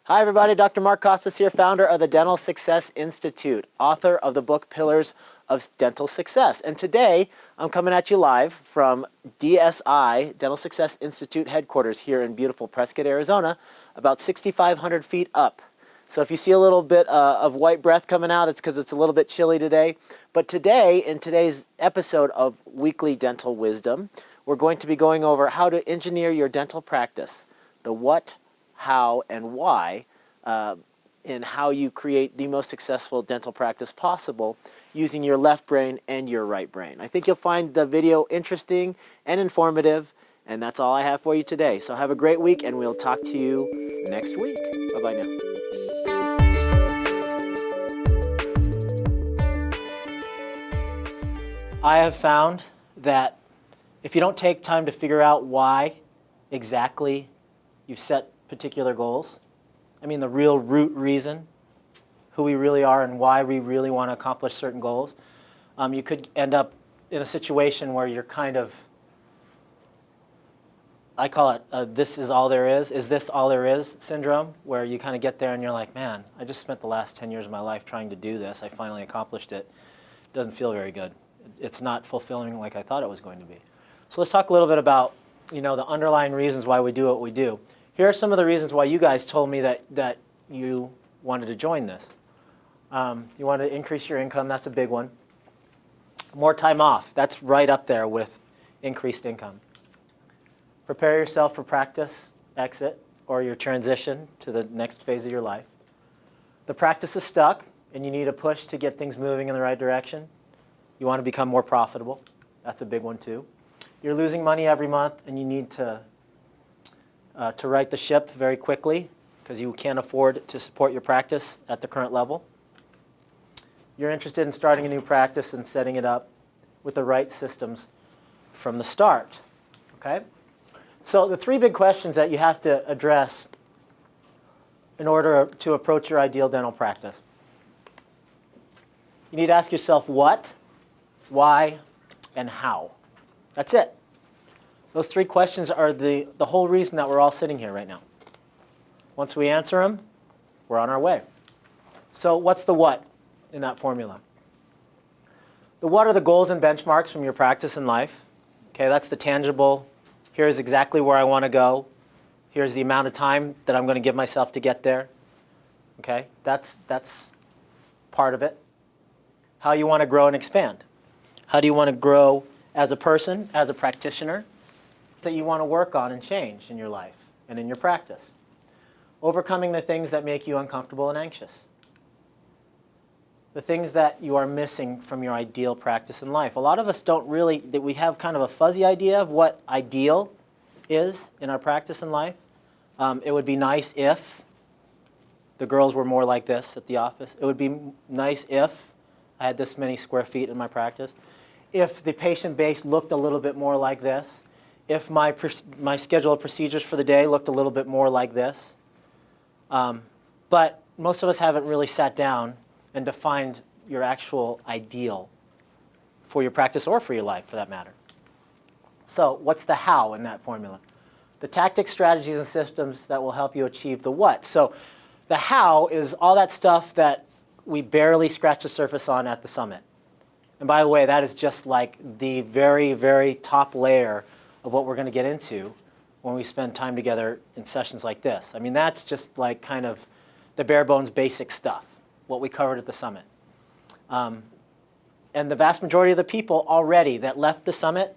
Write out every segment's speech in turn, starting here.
Hi everybody, Dr. Mark Costas here, founder of the Dental Success Institute, author of the book Pillars of Dental Success. And today I'm coming at you live from DSI, Dental Success Institute headquarters here in beautiful Prescott, Arizona, about 6,500 feet up. So if you see a little bit of white breath coming out, it's because it's a little bit chilly today. But today, in today's episode of Weekly Dental Wisdom, we're going to be going over how to engineer your dental practice, the what, how, and why, in how you create the most successful dental practice possible using your left brain and your right brain. I think you'll find the video interesting and informative, and that's all I have for you today. So have a great week, and we'll talk to you next week. Bye-bye now. I have found that if you don't take time to figure out why exactly you've set particular goals, I mean the real root reason, who we really are and why we really want to accomplish certain goals, you could end up in a situation where you're kind of, I call it this is all there is this all there is syndrome, where you kind of get there and you're like, man, I just spent the last 10 years of my life trying to do this. I finally accomplished it. It doesn't feel very good. It's not fulfilling like I thought it was going to be. So let's talk a little bit about, the underlying reasons why we do what we do. Here are some of the reasons why you guys told me that you wanted to join this. You wanted to increase your income. That's a big one. More time off. That's right up there with increased income. Prepare yourself for practice, exit, or your transition to the next phase of your life. The practice is stuck, and you need a push to get things moving in the right direction. You want to become more profitable. That's a big one, too. You're losing money every month, and you need to right the ship very quickly because you can't afford to support your practice at the current level. You're interested in starting a new practice and setting it up with the right systems from the start. Okay? So the three big questions that you have to address in order to approach your ideal dental practice. You need to ask yourself what, why, and how. That's it. Those three questions are the whole reason that we're all sitting here right now. Once we answer them, we're on our way. So what's the what in that formula? The what are the goals and benchmarks from your practice and life. Okay, that's the tangible. Here's exactly where I want to go. Here's the amount of time that I'm going to give myself to get there. Okay, that's part of it. How you want to grow and expand. How do you want to grow as a person, as a practitioner, that you want to work on and change in your life and in your practice? Overcoming the things that make you uncomfortable and anxious. The things that you are missing from your ideal practice in life. A lot of us don't really, we have kind of a fuzzy idea of what ideal is in our practice in life. It would be nice if the girls were more like this at the office. It would be nice if I had this many square feet in my practice. If the patient base looked a little bit more like this, if my schedule of procedures for the day looked a little bit more like this. But most of us haven't really sat down and defined your actual ideal for your practice or for your life, for that matter. So what's the how in that formula? The tactics, strategies, and systems that will help you achieve the what. So the how is all that stuff that we barely scratch the surface on at the summit. And by the way, that is just like the very, very top layer of what we're going to get into when we spend time together in sessions like this. I mean, that's just like kind of the bare bones basic stuff, what we covered at the summit. And the vast majority of the people already that left the summit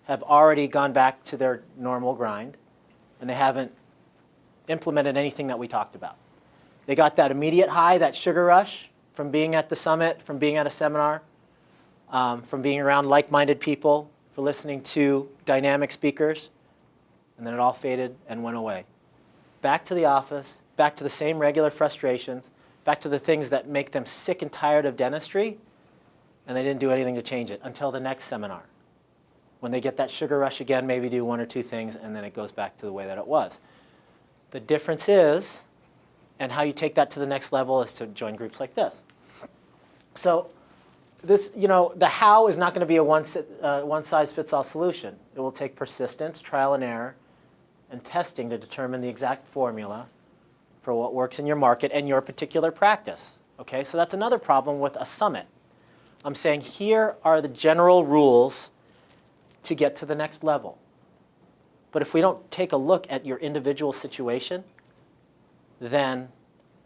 have already gone back to their normal grind, and they haven't implemented anything that we talked about. They got that immediate high, that sugar rush from being at the summit, from being at a seminar, from being around like-minded people, for listening to dynamic speakers, and then it all faded and went away. Back to the office, back to the same regular frustrations, back to the things that make them sick and tired of dentistry, and they didn't do anything to change it until the next seminar. When they get that sugar rush again, maybe do one or two things, and then it goes back to the way that it was. The difference is, and how you take that to the next level, is to join groups like this. So this, the how is not going to be a one-size-fits-all solution. It will take persistence, trial and error, and testing to determine the exact formula for what works in your market and your particular practice. Okay, so that's another problem with a summit. I'm saying here are the general rules to get to the next level. But if we don't take a look at your individual situation, then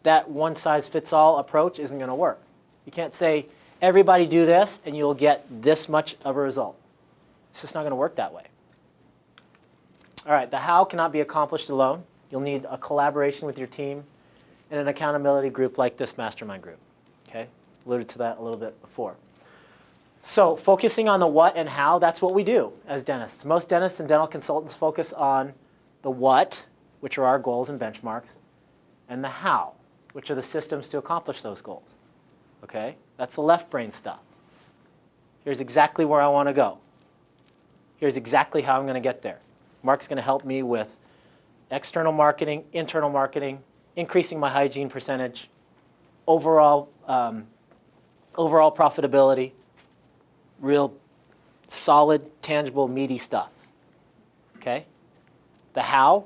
that one-size-fits-all approach isn't going to work. You can't say, everybody do this, and you'll get this much of a result. It's just not going to work that way. All right, the how cannot be accomplished alone. You'll need a collaboration with your team and an accountability group like this mastermind group. Okay, alluded to that a little bit before. So focusing on the what and how, that's what we do as dentists. Most dentists and dental consultants focus on the what, which are our goals and benchmarks, and the how, which are the systems to accomplish those goals. Okay, that's the left brain stuff. Here's exactly where I want to go. Here's exactly how I'm going to get there. Mark's going to help me with external marketing, internal marketing, increasing my hygiene percentage, overall profitability, real solid, tangible, meaty stuff. Okay? The how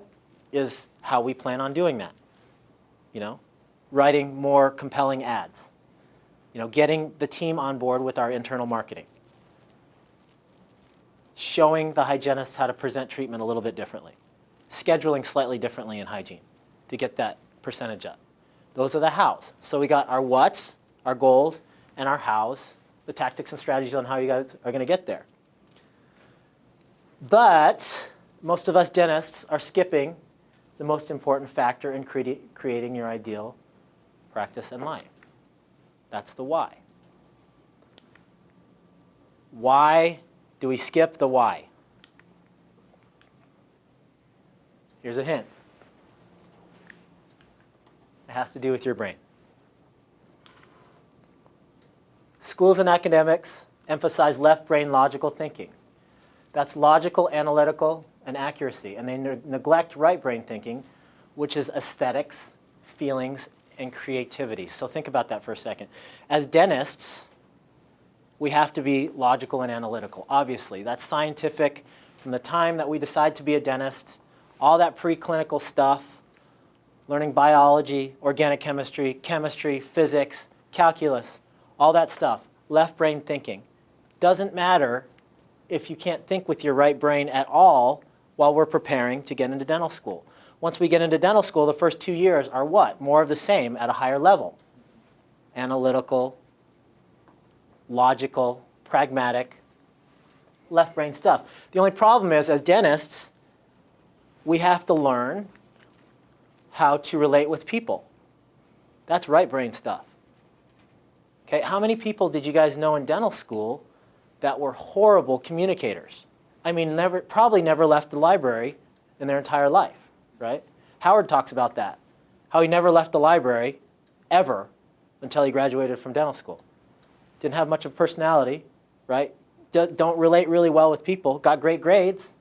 is how we plan on doing that. You know, writing more compelling ads. You know, getting the team on board with our internal marketing. Showing the hygienists how to present treatment a little bit differently. Scheduling slightly differently in hygiene to get that percentage up. Those are the hows. So we got our whats, our goals, and our hows, the tactics and strategies on how you guys are going to get there. But most of us dentists are skipping the most important factor in creating your ideal practice and life. That's the why. Why do we skip the why? Here's a hint. It has to do with your brain. Schools and academics emphasize left brain logical thinking. That's logical, analytical, and accuracy. And they neglect right brain thinking, which is aesthetics, feelings, and creativity. So think about that for a second. As dentists, we have to be logical and analytical. Obviously, that's scientific from the time that we decide to be a dentist, all that preclinical stuff, learning biology, organic chemistry, chemistry, physics, calculus, all that stuff, left brain thinking. Doesn't matter if you can't think with your right brain at all while we're preparing to get into dental school. Once we get into dental school, the first 2 years are what? More of the same at a higher level. Analytical, logical, pragmatic, left brain stuff. The only problem is, as dentists, we have to learn how to relate with people. That's right brain stuff. Okay, how many people did you guys know in dental school that were horrible communicators? I mean, probably never left the library in their entire life, right? Howard talks about that, how he never left the library ever until he graduated from dental school. Didn't have much of a personality, right? Don't relate really well with people, got great grades,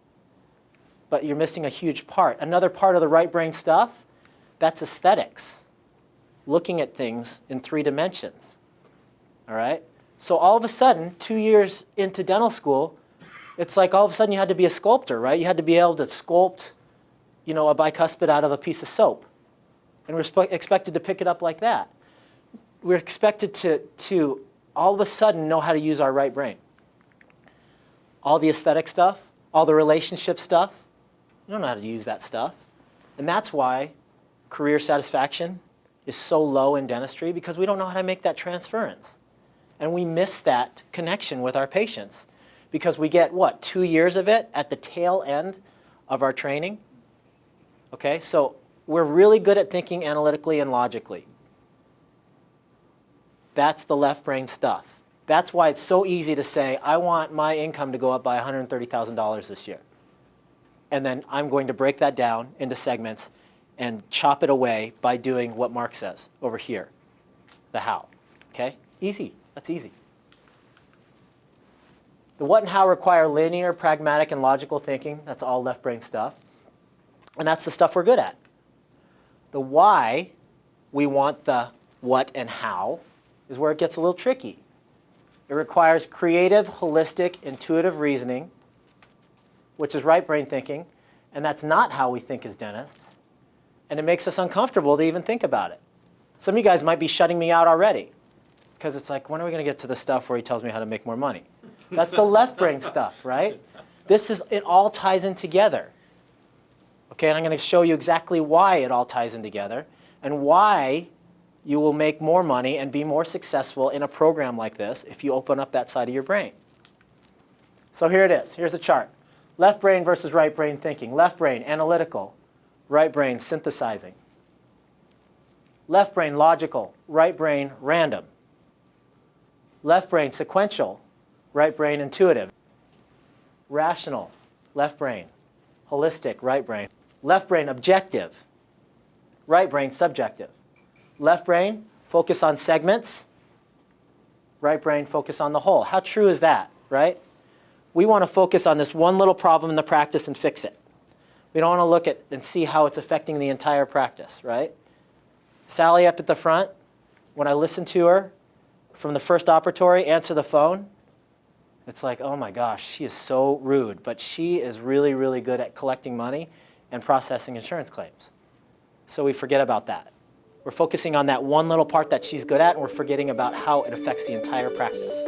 but you're missing a huge part. Another part of the right brain stuff, that's aesthetics, looking at things in 3 dimensions, all right? So all of a sudden, 2 years into dental school, it's like all of a sudden you had to be a sculptor, right? You had to be able to sculpt, you know, a bicuspid out of a piece of soap. And we're expected to pick it up like that. We're expected to all of a sudden know how to use our right brain. All the aesthetic stuff, all the relationship stuff, we don't know how to use that stuff. And that's why career satisfaction is so low in dentistry, because we don't know how to make that transference. And we miss that connection with our patients because we get, what, 2 years of it at the tail end of our training? Okay, so we're really good at thinking analytically and logically. That's the left brain stuff. That's why it's so easy to say, I want my income to go up by $130,000 this year. And then I'm going to break that down into segments and chop it away by doing what Mark says over here, the how. Okay? Easy. That's easy. The what and how require linear, pragmatic, and logical thinking. That's all left brain stuff. And that's the stuff we're good at. The why, we want the what and how, is where it gets a little tricky. It requires creative, holistic, intuitive reasoning, which is right brain thinking, and that's not how we think as dentists. And it makes us uncomfortable to even think about it. Some of you guys might be shutting me out already because it's like, when are we going to get to the stuff where he tells me how to make more money? That's the left brain stuff, right? It all ties in together. Okay, and I'm going to show you exactly why it all ties in together and why you will make more money and be more successful in a program like this if you open up that side of your brain. So here it is. Here's the chart. Left brain versus right brain thinking. Left brain, analytical. Right brain, synthesizing. Left brain, logical. Right brain, random. Left brain, sequential. Right brain, intuitive. Rational, left brain. Holistic, right brain. Left brain, objective. Right brain, subjective. Left brain, focus on segments. Right brain, focus on the whole. How true is that, right? We want to focus on this one little problem in the practice and fix it. We don't want to look at and see how it's affecting the entire practice, right? Sally up at the front, when I listen to her from the first operatory, answer the phone, it's like, oh my gosh, she is so rude, but she is really, really good at collecting money and processing insurance claims. So we forget about that. We're focusing on that one little part that she's good at, and we're forgetting about how it affects the entire practice.